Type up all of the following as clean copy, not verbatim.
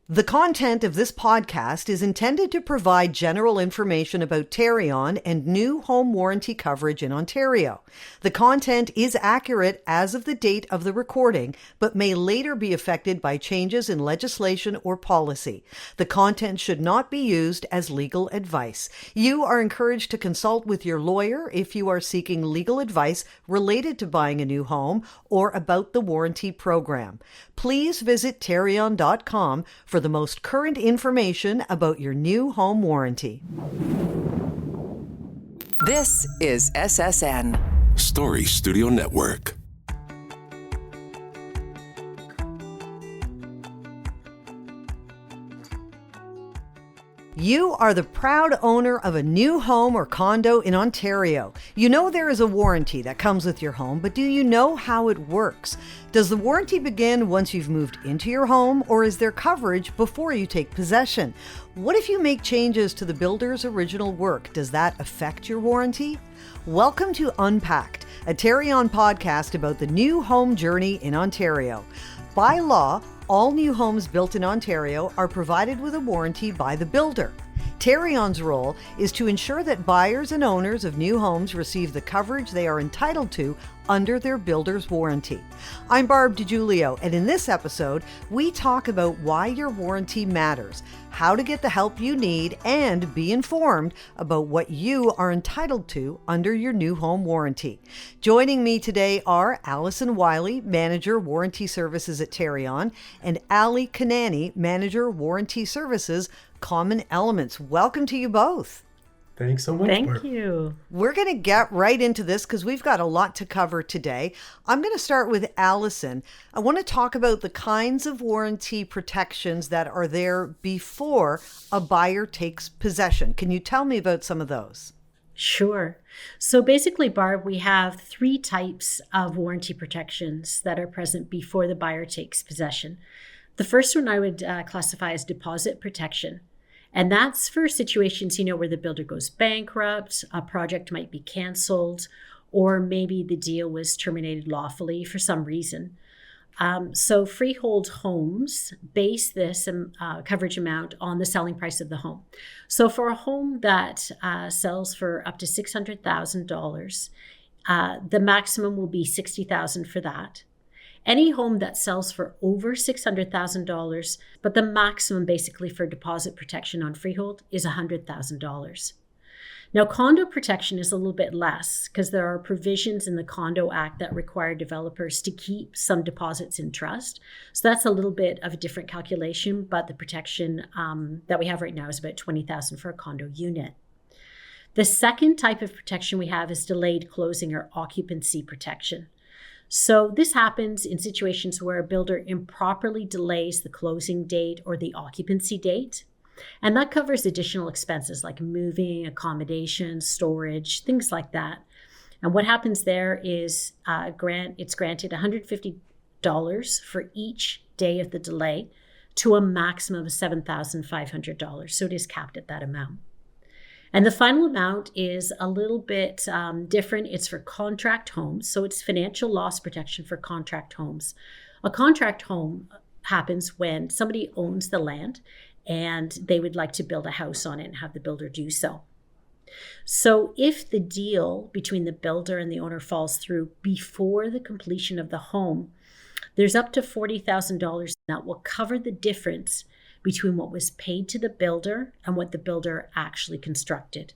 The content of this podcast is intended to provide general information about Tarion and new home warranty coverage in Ontario. The content is accurate as of the date of the recording, but may later be affected by changes in legislation or policy. The content should not be used as legal advice. You are encouraged to consult with your lawyer if you are seeking legal advice related to buying a new home or about the warranty program. Please visit Tarion.com for the most current information about your new home warranty. This is SSN Story Studio Network. You are the proud owner of a new home or condo in Ontario. You know there is a warranty that comes with your home, but do you know how it works? Does the warranty begin once you've moved into your home, or is there coverage before you take possession? What if you make changes to the builder's original work? Does that affect your warranty? Welcome to Unpacked, a Tarion podcast about the new home journey in Ontario. By law, all new homes built in Ontario are provided with a warranty by the builder. Tarion's role is to ensure that buyers and owners of new homes receive the coverage they are entitled to under their builder's warranty. I'm Barb DiGiulio, and in this episode, we talk about why your warranty matters, how to get the help you need, and be informed about what you are entitled to under your new home warranty. Joining me today are Alyson Wiley, Manager, Warranty Services at Tarion, and Ali Kanani, Manager, Warranty Services, Common Elements. Welcome to you both. Thanks so much. Thank Barb. you. We're going to get right into this because we've got a lot to cover today. I'm going to start with Alyson. I want to talk about the kinds of warranty protections that are there before a buyer takes possession. Can you tell me about some of those? Sure. So basically, Barb, we have three types of warranty protections that are present before the buyer takes possession. The first one I would classify as deposit protection. And that's for situations, where the builder goes bankrupt, a project might be canceled, or maybe the deal was terminated lawfully for some reason. So freehold homes base this coverage amount on the selling price of the home. So for a home that sells for up to $600,000, the maximum will be $60,000 for that. Any home that sells for over $600,000, but the maximum basically for deposit protection on freehold is $100,000. Now, condo protection is a little bit less because there are provisions in the Condo Act that require developers to keep some deposits in trust. So that's a little bit of a different calculation, but the protection that we have right now is about $20,000 for a condo unit. The second type of protection we have is delayed closing or occupancy protection. So this happens in situations where a builder improperly delays the closing date or the occupancy date. And that covers additional expenses like moving, accommodation, storage, things like that. And what happens there is it's granted $150 for each day of the delay to a maximum of $7,500. So it is capped at that amount. And the final amount is a little bit different. It's for contract homes. So it's financial loss protection for contract homes. A contract home happens when somebody owns the land and they would like to build a house on it and have the builder do so. So if the deal between the builder and the owner falls through before the completion of the home, there's up to $40,000 that will cover the difference between what was paid to the builder and what the builder actually constructed.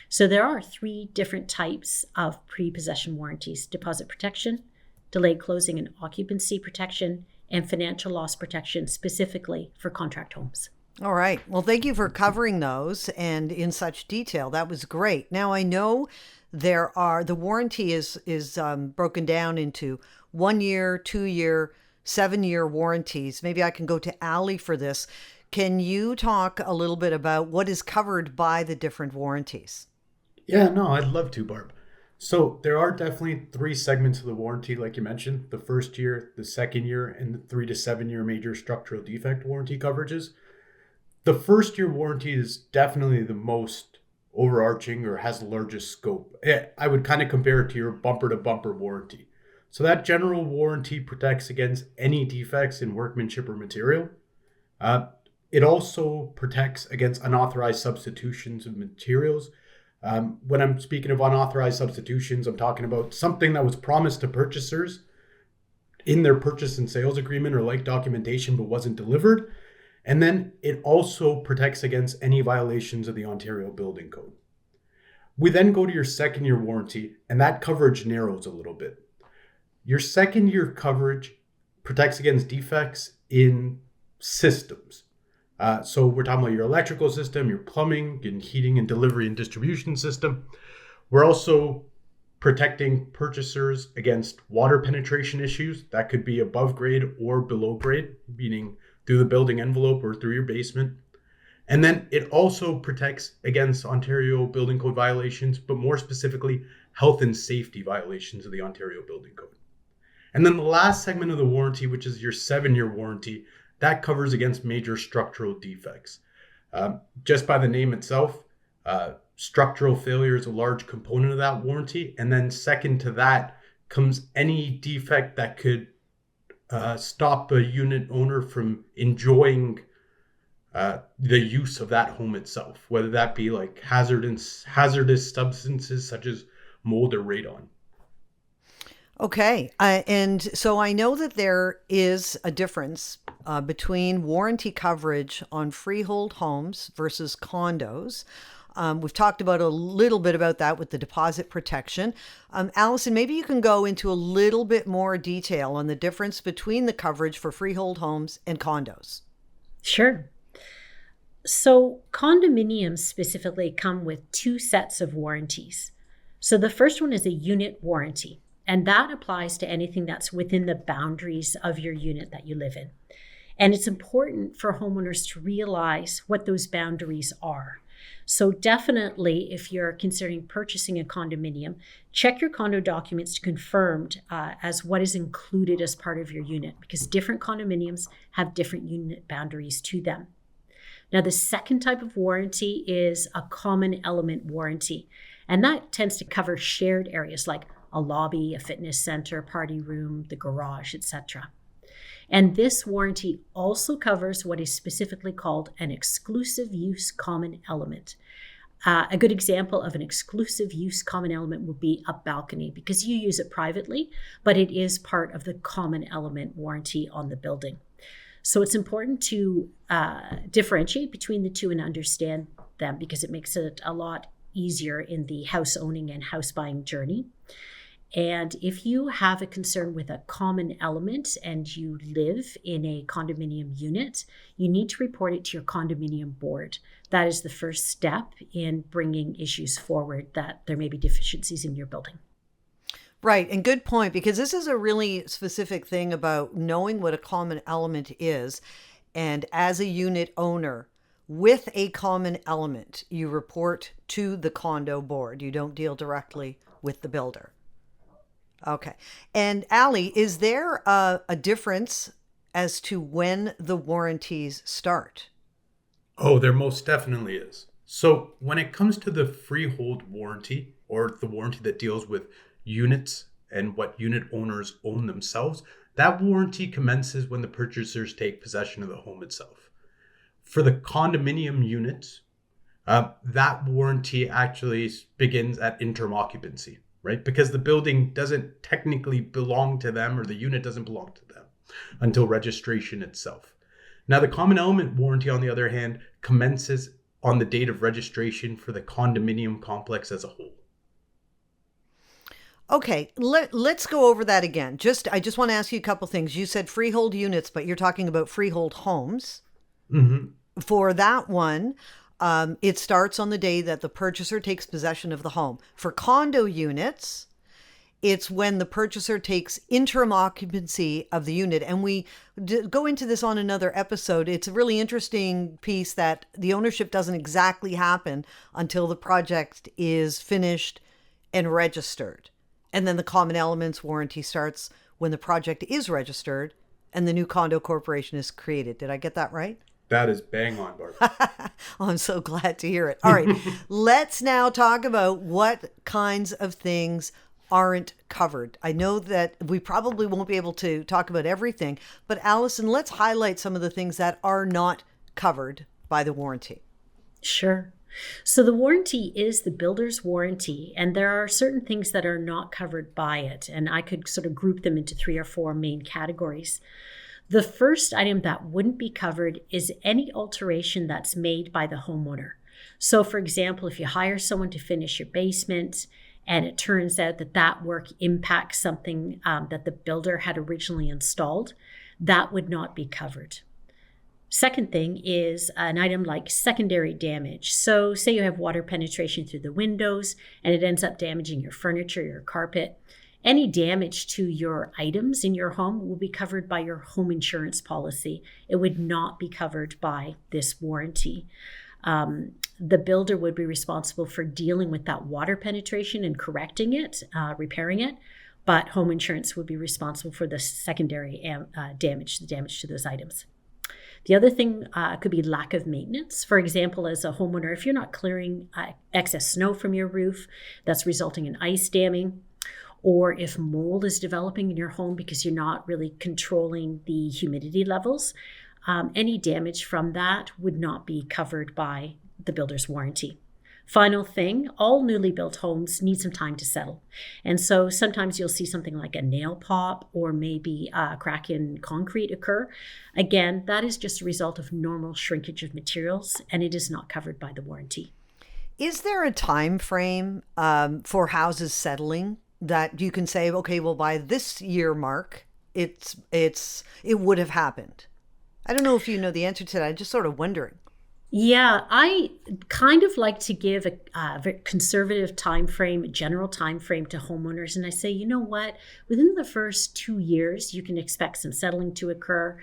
So there are three different types of pre-possession warranties: deposit protection, delayed closing and occupancy protection, and financial loss protection specifically for contract homes. All right. Well, thank you for covering those and in such detail. That was great. Now, I know the warranty is broken down into 1 year, 2 year, 7-year warranties. Maybe I can go to Ali for this. Can you talk a little bit about what is covered by the different warranties? Yeah, no, I'd love to, Barb. So there are definitely three segments of the warranty, like you mentioned: the first year, the second year, and the 3 to 7 year major structural defect warranty coverages. The first year warranty is definitely the most overarching or has the largest scope. I would kind of compare it to your bumper to bumper warranty. So that general warranty protects against any defects in workmanship or material. It also protects against unauthorized substitutions of materials. When I'm speaking of unauthorized substitutions, I'm talking about something that was promised to purchasers in their purchase and sales agreement or like documentation but wasn't delivered. And then it also protects against any violations of the Ontario Building Code. We then go to your second year warranty, and that coverage narrows a little bit. Your second year coverage protects against defects in systems. So we're talking about your electrical system, your plumbing, and heating and delivery and distribution system. We're also protecting purchasers against water penetration issues. That could be above grade or below grade, meaning through the building envelope or through your basement. And then it also protects against Ontario Building Code violations, but more specifically, health and safety violations of the Ontario Building Code. And then the last segment of the warranty, which is your 7-year warranty, that covers against major structural defects. Just by the name itself, structural failure is a large component of that warranty. And then second to that comes any defect that could stop a unit owner from enjoying the use of that home itself, whether that be like hazardous substances such as mold or radon. Okay. And so I know that there is a difference between warranty coverage on freehold homes versus condos. We've talked about a little bit about that with the deposit protection. Alyson, maybe you can go into a little bit more detail on the difference between the coverage for freehold homes and condos. Sure. So condominiums specifically come with 2 sets of warranties. So the first one is a unit warranty, and that applies to anything that's within the boundaries of your unit that you live in. And it's important for homeowners to realize what those boundaries are. So definitely, if you're considering purchasing a condominium, check your condo documents to confirm as what is included as part of your unit, because different condominiums have different unit boundaries to them. Now, the second type of warranty is a common element warranty, and that tends to cover shared areas like a lobby, a fitness center, party room, the garage, etc. And this warranty also covers what is specifically called an exclusive use common element. A good example of an exclusive use common element would be a balcony, because you use it privately, but it is part of the common element warranty on the building. So it's important to differentiate between the two and understand them, because it makes it a lot easier in the house owning and house buying journey. And if you have a concern with a common element and you live in a condominium unit, you need to report it to your condominium board. That is the first step in bringing issues forward that there may be deficiencies in your building. Right. And good point, because this is a really specific thing about knowing what a common element is. And as a unit owner with a common element, you report to the condo board. You don't deal directly with the builder. Okay. And Ali, is there a difference as to when the warranties start? Oh, there most definitely is. So when it comes to the freehold warranty, or the warranty that deals with units and what unit owners own themselves, that warranty commences when the purchasers take possession of the home itself. For the condominium units, that warranty actually begins at interim occupancy, right? Because the building doesn't technically belong to them, or the unit doesn't belong to them until registration itself. Now, the common element warranty, on the other hand, commences on the date of registration for the condominium complex as a whole. Okay, let's go over that again. I just want to ask you a couple things. You said freehold units, but you're talking about freehold homes. Mm-hmm. For that one, it starts on the day that the purchaser takes possession of the home. For condo units, it's when the purchaser takes interim occupancy of the unit. And we go into this on another episode. It's a really interesting piece that the ownership doesn't exactly happen until the project is finished and registered. And then the common elements warranty starts when the project is registered and the new condo corporation is created. Did I get that right? That is bang on, Barb. Oh, I'm so glad to hear it. All right, let's now talk about what kinds of things aren't covered. I know that we probably won't be able to talk about everything, but Alyson, let's highlight some of the things that are not covered by the warranty? Sure. So the warranty is the builder's warranty, and there are certain things that are not covered by it. And I could sort of group them into 3 or 4 main categories. The first item that wouldn't be covered is any alteration that's made by the homeowner. So for example, if you hire someone to finish your basement and it turns out that that work impacts something that the builder had originally installed, that would not be covered. Second thing is an item like secondary damage. So say you have water penetration through the windows and it ends up damaging your furniture, your carpet. Any damage to your items in your home will be covered by your home insurance policy. It would not be covered by this warranty. The builder would be responsible for dealing with that water penetration and correcting it, repairing it, but home insurance would be responsible for the secondary damage, the damage to those items. The other thing could be lack of maintenance. For example, as a homeowner, if you're not clearing excess snow from your roof, that's resulting in ice damming, or if mold is developing in your home because you're not really controlling the humidity levels, any damage from that would not be covered by the builder's warranty. Final thing, all newly built homes need some time to settle. And so sometimes you'll see something like a nail pop or maybe a crack in concrete occur. Again, that is just a result of normal shrinkage of materials, and it is not covered by the warranty. Is there a time frame for houses settling that you can say, okay, well, by this year mark, it would have happened? I don't know if you know the answer to that. I'm just sort of wondering. Yeah, I kind of like to give a very conservative time frame, general time frame to homeowners. And I say, you know what, within the first 2 years, you can expect some settling to occur.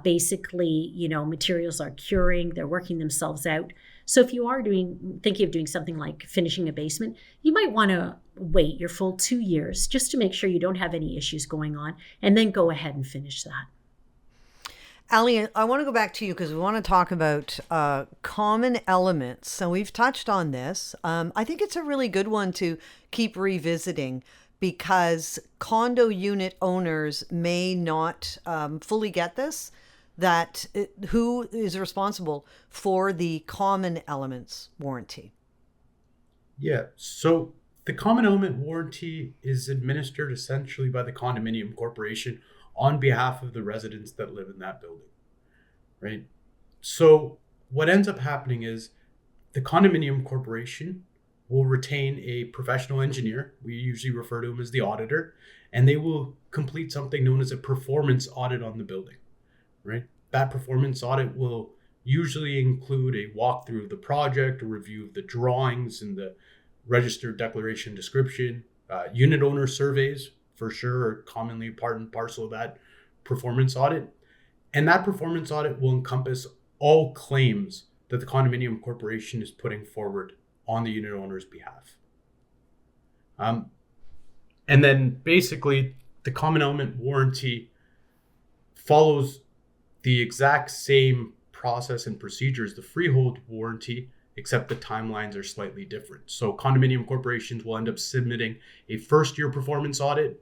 Basically, materials are curing, they're working themselves out. So if you are thinking of doing something like finishing a basement, you might want to wait your full 2 years just to make sure you don't have any issues going on, and then go ahead and finish that. Ali, I want to go back to you because we want to talk about common elements. So we've touched on this. I think it's a really good one to keep revisiting because condo unit owners may not fully get this, who is responsible for the common elements warranty. Yeah, so the common element warranty is administered essentially by the condominium corporation on behalf of the residents that live in that building, right? So what ends up happening is the condominium corporation will retain a professional engineer. We usually refer to him as the auditor, and they will complete something known as a performance audit on the building, right? That performance audit will usually include a walkthrough of the project, a review of the drawings and the registered declaration description, unit owner surveys, for sure, are commonly part and parcel of that performance audit. And that performance audit will encompass all claims that the condominium corporation is putting forward on the unit owner's behalf. And then basically the common element warranty follows the exact same process and procedure as the freehold warranty, except the timelines are slightly different. So condominium corporations will end up submitting a first-year performance audit.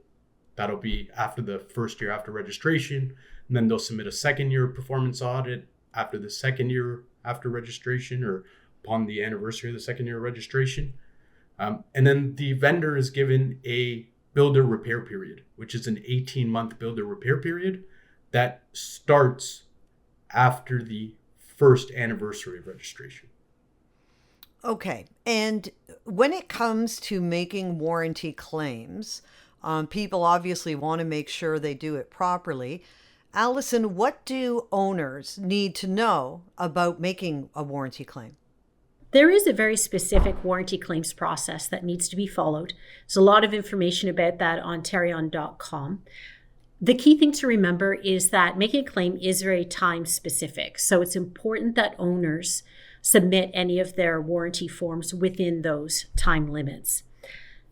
That'll be after the first year after registration. And then they'll submit a second-year performance audit after the second year after registration or upon the anniversary of the second year of registration. And then the vendor is given a builder repair period, which is an 18-month builder repair period that starts after the first anniversary of registration. Okay. And when it comes to making warranty claims, people obviously want to make sure they do it properly. Alyson, what do owners need to know about making a warranty claim? There is a very specific warranty claims process that needs to be followed. There's a lot of information about that on Tarion.com. The key thing to remember is that making a claim is very time specific. So it's important that owners submit any of their warranty forms within those time limits.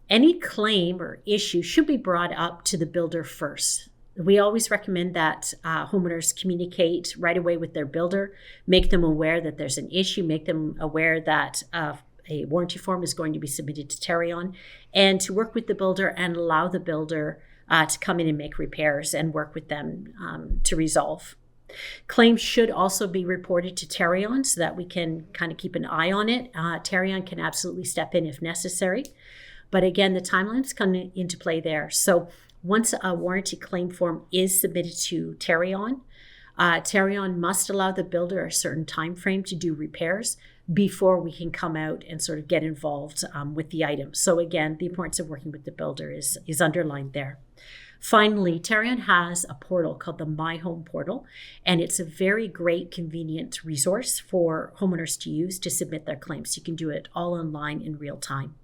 Any claim or issue should be brought up to the builder first. We always recommend that homeowners communicate right away with their builder, make them aware that there's an issue, make them aware that a warranty form is going to be submitted to Tarion, and to work with the builder and allow the builder to come in and make repairs and work with them to resolve. Claims should also be reported to Tarion so that we can kind of keep an eye on it. Tarion can absolutely step in if necessary. But again, the timelines come into play there. So once a warranty claim form is submitted to Tarion, Tarion must allow the builder a certain time frame to do repairs before we can come out and sort of get involved with the item. So again, the importance of working with the builder is underlined there. Finally, Tarion has a portal called the My Home Portal, and it's a very great, convenient resource for homeowners to use to submit their claims. You can do it all online in real time.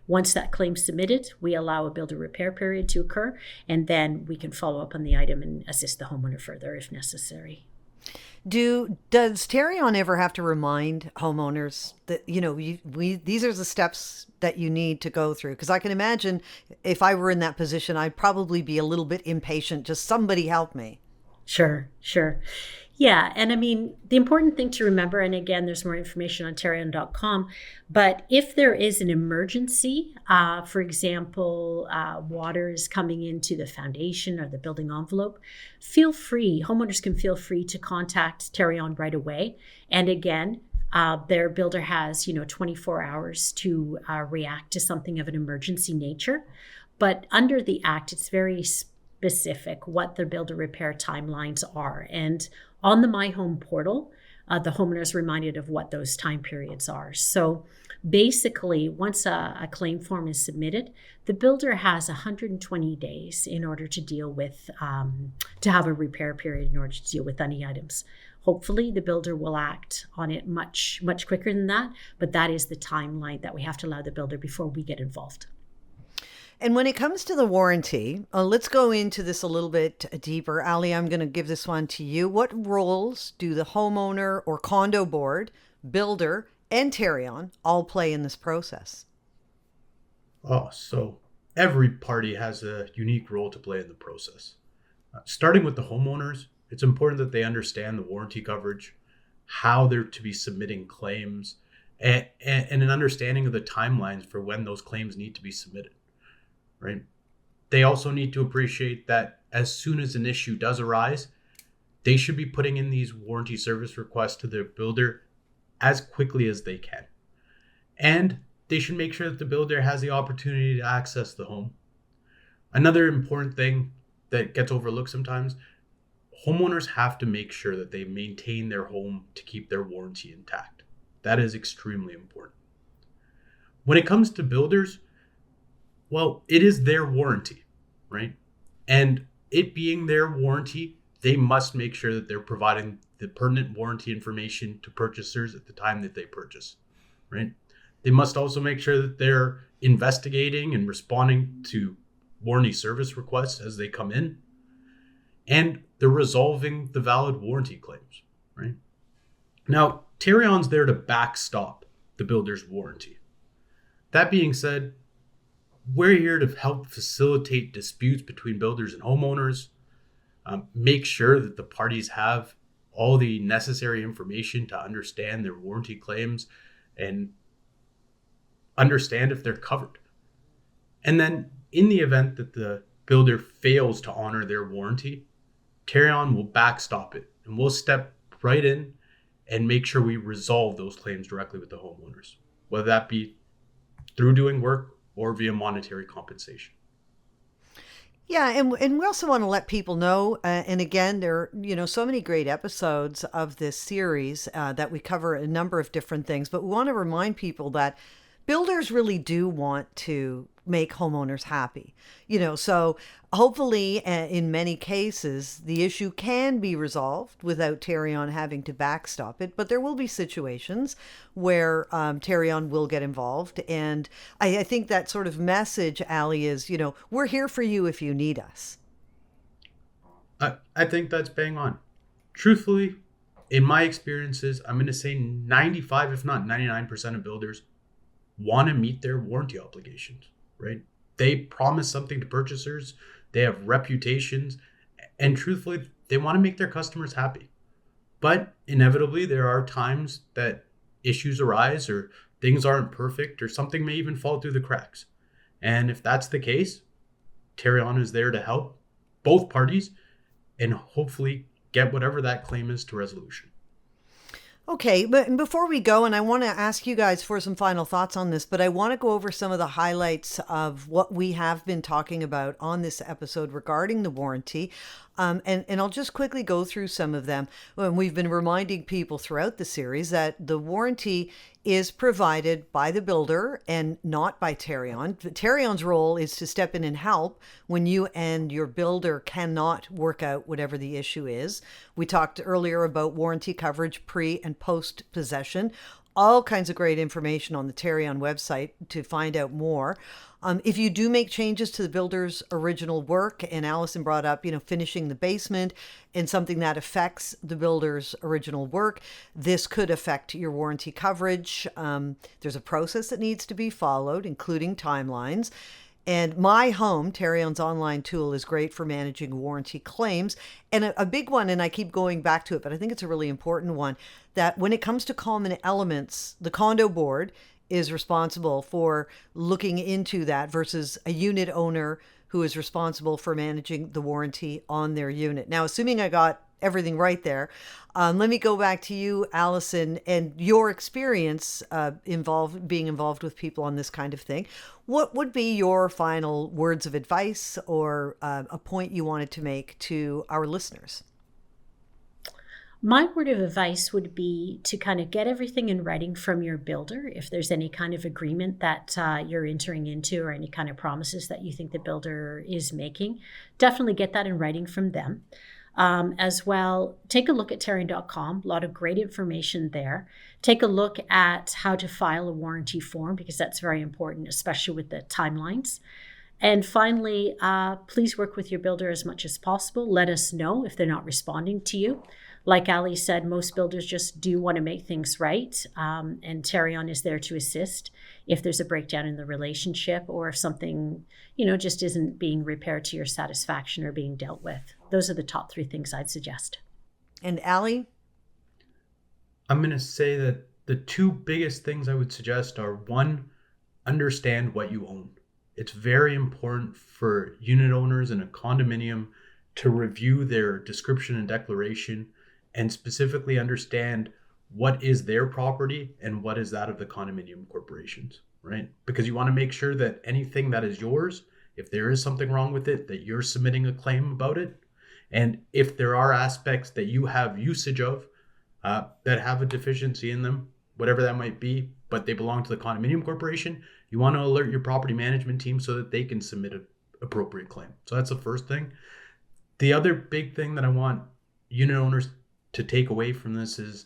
Once that claim's submitted, we allow a builder repair period to occur, and then we can follow up on the item and assist the homeowner further if necessary. Does Tarion ever have to remind homeowners that, these are the steps that you need to go through? Because I can imagine if I were in that position, I'd probably be a little bit impatient. Just somebody help me. Sure. Yeah, and I mean, the important thing to remember, and again, there's more information on Tarion.com, but if there is an emergency, for example, water is coming into the foundation or the building envelope, homeowners can feel free to contact Tarion right away. And again, their builder has, 24 hours to react to something of an emergency nature. But under the Act, it's very specific what the builder repair timelines are. And on the My Home portal, the homeowner is reminded of what those time periods are. So basically, once a claim form is submitted, the builder has 120 days in order to deal with, to have a repair period in order to deal with any items. Hopefully, the builder will act on it much, much quicker than that, but that is the timeline that we have to allow the builder before we get involved. And when it comes to the warranty, let's go into this a little bit deeper. Ali, I'm going to give this one to you. What roles do the homeowner or condo board, builder, and Tarion all play in this process? So every party has a unique role to play in the process. Starting with the homeowners, it's important that they understand the warranty coverage, how they're to be submitting claims, and an understanding of the timelines for when those claims need to be submitted. Right? They also need to appreciate that as soon as an issue does arise, they should be putting in these warranty service requests to their builder as quickly as they can. And they should make sure that the builder has the opportunity to access the home. Another important thing that gets overlooked sometimes, homeowners have to make sure that they maintain their home to keep their warranty intact. That is extremely important. When it comes to builders, well, it is their warranty, right? And it being their warranty, they must make sure that they're providing the pertinent warranty information to purchasers at the time that they purchase, right? They must also make sure that they're investigating and responding to warranty service requests as they come in, and they're resolving the valid warranty claims, right? Now, Tarion's there to backstop the builder's warranty. That being said, we're here to help facilitate disputes between builders and homeowners, make sure that the parties have all the necessary information to understand their warranty claims and understand if they're covered. And then in the event that the builder fails to honor their warranty, Tarion will backstop it and we'll step right in and make sure we resolve those claims directly with the homeowners, whether that be through doing work or via monetary compensation. Yeah, and we also want to let people know, and again, there are, so many great episodes of this series that we cover a number of different things, but we want to remind people that builders really do want to make homeowners happy. So hopefully in many cases, the issue can be resolved without Tarion having to backstop it. But there will be situations where Tarion will get involved. And I think that sort of message, Ali, is, we're here for you if you need us. I think that's bang on. Truthfully, in my experiences, I'm going to say 95, if not 99% of builders want to meet their warranty obligations, right? They promise something to purchasers. They have reputations, and truthfully, they want to make their customers happy. But inevitably, there are times that issues arise or things aren't perfect or something may even fall through the cracks. And if that's the case, Tarion is there to help both parties and hopefully get whatever that claim is to resolution. Okay, but before we go, and I want to ask you guys for some final thoughts on this, but I want to go over some of the highlights of what we have been talking about on this episode regarding the warranty. And I'll just quickly go through some of them. We've been reminding people throughout the series that the warranty is provided by the builder and not by Tarion. Tarion's role is to step in and help when you and your builder cannot work out whatever the issue is. We talked earlier about warranty coverage pre and post possession. All kinds of great information on the Tarion website to find out more. If you do make changes to the builder's original work, and Alyson brought up, finishing the basement and something that affects the builder's original work, this could affect your warranty coverage. There's a process that needs to be followed, including timelines. And My Home, Tarion's online tool, is great for managing warranty claims. And a big one, and I keep going back to it, but I think it's a really important one, that when it comes to common elements, the condo board is responsible for looking into that versus a unit owner who is responsible for managing the warranty on their unit. Now, assuming I got everything right there, let me go back to you, Alyson, and your experience being involved with people on this kind of thing. What would be your final words of advice or a point you wanted to make to our listeners? My word of advice would be to kind of get everything in writing from your builder. If there's any kind of agreement that you're entering into or any kind of promises that you think the builder is making, definitely get that in writing from them. As well, take a look at Tarion.com, a lot of great information there. Take a look at how to file a warranty form, because that's very important, especially with the timelines. And finally, please work with your builder as much as possible. Let us know if they're not responding to you. Like Ali said, most builders just do want to make things right, and Tarion is there to assist if there's a breakdown in the relationship or if something, just isn't being repaired to your satisfaction or being dealt with. Those are the top 3 things I'd suggest. And Ali? I'm going to say that the 2 biggest things I would suggest are, 1, understand what you own. It's very important for unit owners in a condominium to review their description and declaration and specifically understand what is their property and what is that of the condominium corporations, right? Because you want to make sure that anything that is yours, if there is something wrong with it, that you're submitting a claim about it. And if there are aspects that you have usage of that have a deficiency in them, whatever that might be, but they belong to the condominium corporation, you want to alert your property management team so that they can submit an appropriate claim. So that's the first thing. The other big thing that I want unit owners to take away from this is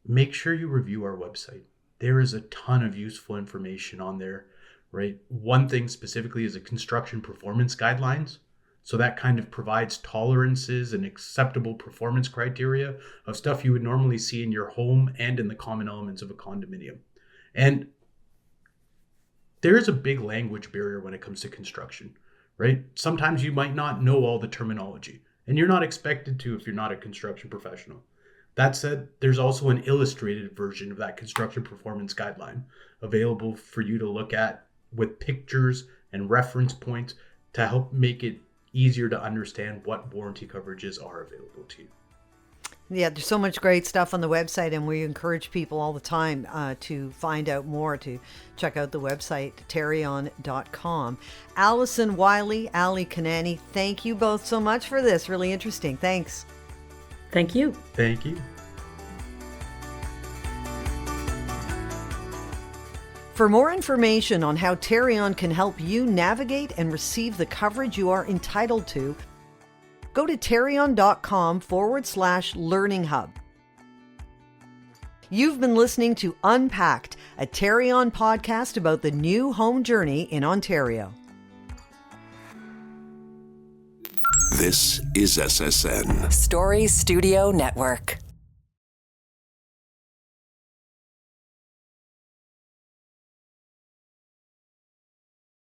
make sure you review our website. There is a ton of useful information on there, right? One thing specifically is a construction performance guidelines. So that kind of provides tolerances and acceptable performance criteria of stuff you would normally see in your home and in the common elements of a condominium. And there is a big language barrier when it comes to construction, right? Sometimes you might not know all the terminology, and you're not expected to if you're not a construction professional. That said, there's also an illustrated version of that construction performance guideline available for you to look at with pictures and reference points to help make it easier to understand what warranty coverages are available to you. Yeah, there's so much great stuff on the website, and we encourage people all the time to find out more, to check out the website, Tarion.com. Alyson Wiley, Ali Kanani, thank you both so much for this. Really interesting. Thanks. Thank you. Thank you. For more information on how Tarion can help you navigate and receive the coverage you are entitled to, go to Tarion.com/learning hub. You've been listening to Unpacked, a Tarion podcast about the new home journey in Ontario. This is SSN. Story Studio Network.